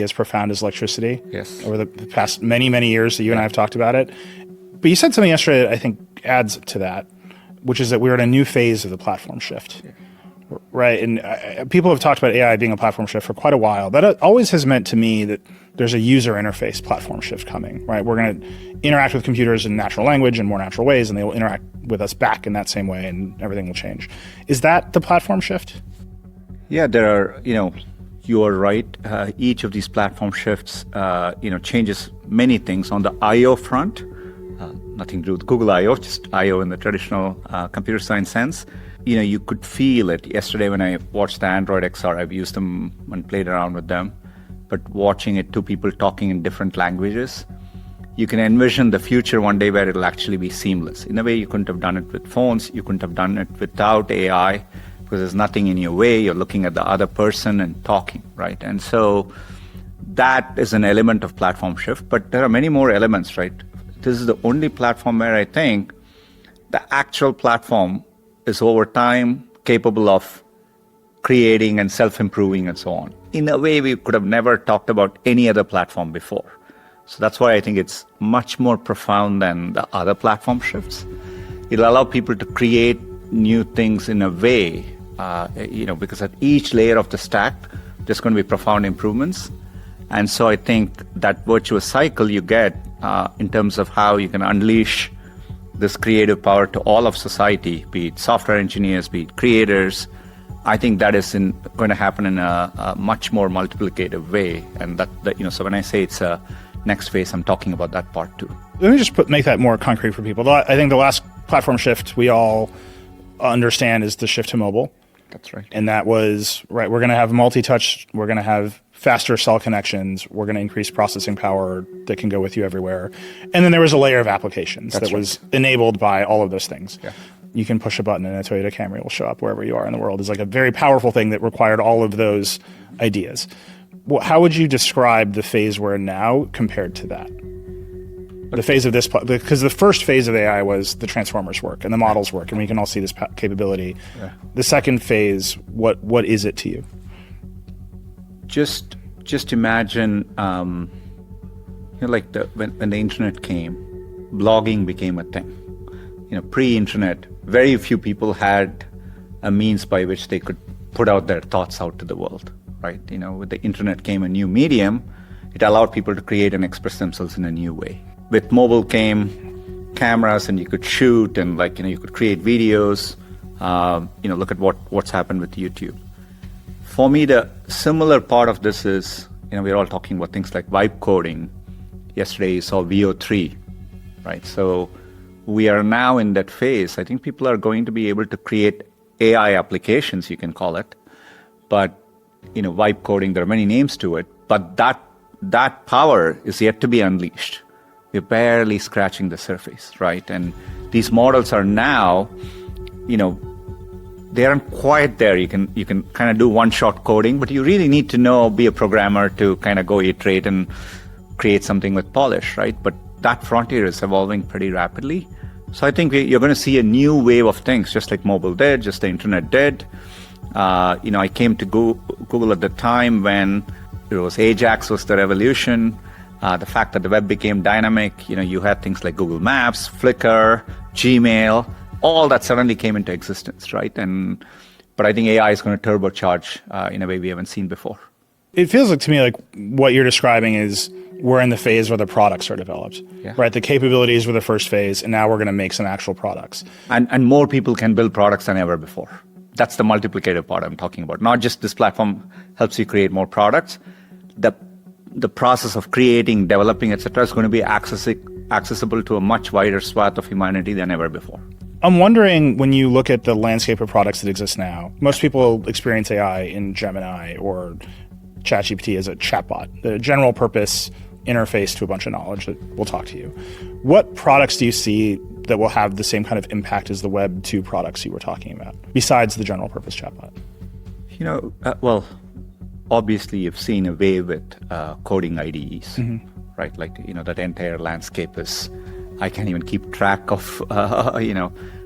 as profound as electricity. Yes. Over the past many, many years that you and I have talked about it. But you said something yesterday that I think adds to that, which is that we're in a new phase of the platform shift. Yeah. Right. And people have talked about AI being a platform shift for quite a while. That always has meant to me that there's a user interface platform shift coming, right? We're going to interact with computers in natural language in more natural ways, and they will interact with us back in that same way, and everything will change. Is that the platform shift? Yeah, there are, you are right. Each of these platform shifts, changes many things on the I/O front. Nothing to do with Google I/O, just I/O in the traditional computer science sense. You could feel it. Yesterday when I watched the Android XR, I've used them and played around with them. But watching it, two people talking in different languages, you can envision the future one day where it'll actually be seamless. In a way, you couldn't have done it with phones. You couldn't have done it without AI. Because there's nothing in your way, you're looking at the other person and talking, right? And so that is an element of platform shift, but there are many more elements, right? This is the only platform where I think the actual platform is over time capable of creating and self-improving and so on. In a way, we could have never talked about any other platform before. So that's why I think it's much more profound than the other platform shifts. It'll allow people to create new things in a way, because at each layer of the stack, there's going to be profound improvements. And so I think that virtuous cycle you get in terms of how you can unleash this creative power to all of society, be it software engineers, be it creators, I think that is going to happen in a much more multiplicative way. And so when I say it's a next phase, I'm talking about that part too. Let me just make that more concrete for people. I think the last platform shift we all understand is the shift to mobile. That's right. And that was, right, we're going to have multi-touch, we're going to have faster cell connections, we're going to increase processing power that can go with you everywhere. And then there was a layer of applications that was enabled by all of those things. Yeah. You can push a button and a Toyota Camry will show up wherever you are in the world. It's like a very powerful thing that required all of those ideas. How would you describe the phase we're in now compared to that? The phase of this, because the first phase of AI was the transformers work and the models work, and we can all see this capability. Yeah. The second phase, what is it to you? Just imagine, like when the internet came, blogging became a thing. Pre-internet, very few people had a means by which they could put out their thoughts out to the world, right? With the internet came a new medium, it allowed people to create and express themselves in a new way. With mobile came cameras, and you could shoot, and you could create videos. Look at what's happened with YouTube. For me, the similar part of this is, we're all talking about things like vibe coding. Yesterday you saw VO3, right? So we are now in that phase. I think people are going to be able to create AI applications, you can call it. But, vibe coding, there are many names to it, but that power is yet to be unleashed. We're barely scratching the surface, right? And these models are now, they aren't quite there. You can kind of do one-shot coding, but you really need to be a programmer to kind of go iterate and create something with polish, right? But that frontier is evolving pretty rapidly. So I think you're going to see a new wave of things, just like mobile did, just the internet did. I came to Google at the time when it was Ajax was the revolution. The fact that the web became dynamic, you had things like Google Maps, Flickr, Gmail, all that suddenly came into existence, right? But I think AI is going to turbocharge in a way we haven't seen before. It feels like to me like what you're describing is we're in the phase where the products are developed, right? The capabilities were the first phase, and now we're going to make some actual products. And more people can build products than ever before. That's the multiplicative part I'm talking about. Not just this platform helps you create more products. The process of creating, developing, etc., is going to be accessible to a much wider swath of humanity than ever before. I'm wondering, when you look at the landscape of products that exist now, most people experience AI in Gemini or ChatGPT as a chatbot, the general purpose interface to a bunch of knowledge that will talk to you. What products do you see that will have the same kind of impact as the Web 2 products you were talking about, besides the general purpose chatbot? Obviously, you've seen a wave with coding IDEs, right? That entire landscape is, I can't even keep track of,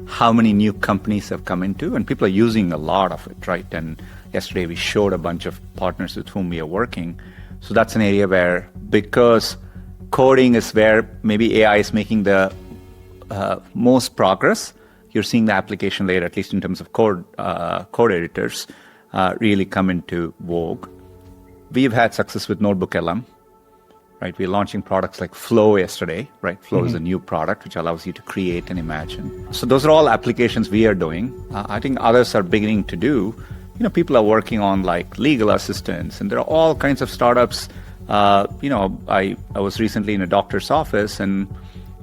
how many new companies have come into, and people are using a lot of it, right? And yesterday we showed a bunch of partners with whom we are working. So that's an area where, because coding is where maybe AI is making the most progress, you're seeing the application layer, at least in terms of code editors, really come into vogue. We've had success with Notebook LM, right? We're launching products like Flow yesterday, right? Flow is a new product which allows you to create and imagine. So those are all applications we are doing. I think others are beginning to do. People are working on like legal assistants, and there are all kinds of startups. I was recently in a doctor's office, and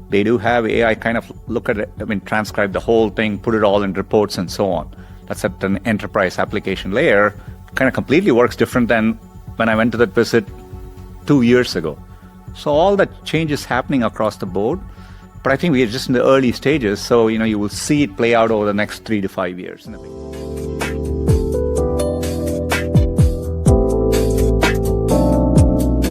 they do have AI kind of look at it, transcribe the whole thing, put it all in reports and so on. That's at an enterprise application layer. Kind of completely works different than when I went to that visit 2 years ago. So all that change is happening across the board, but I think we are just in the early stages. So, you will see it play out over the next 3 to 5 years.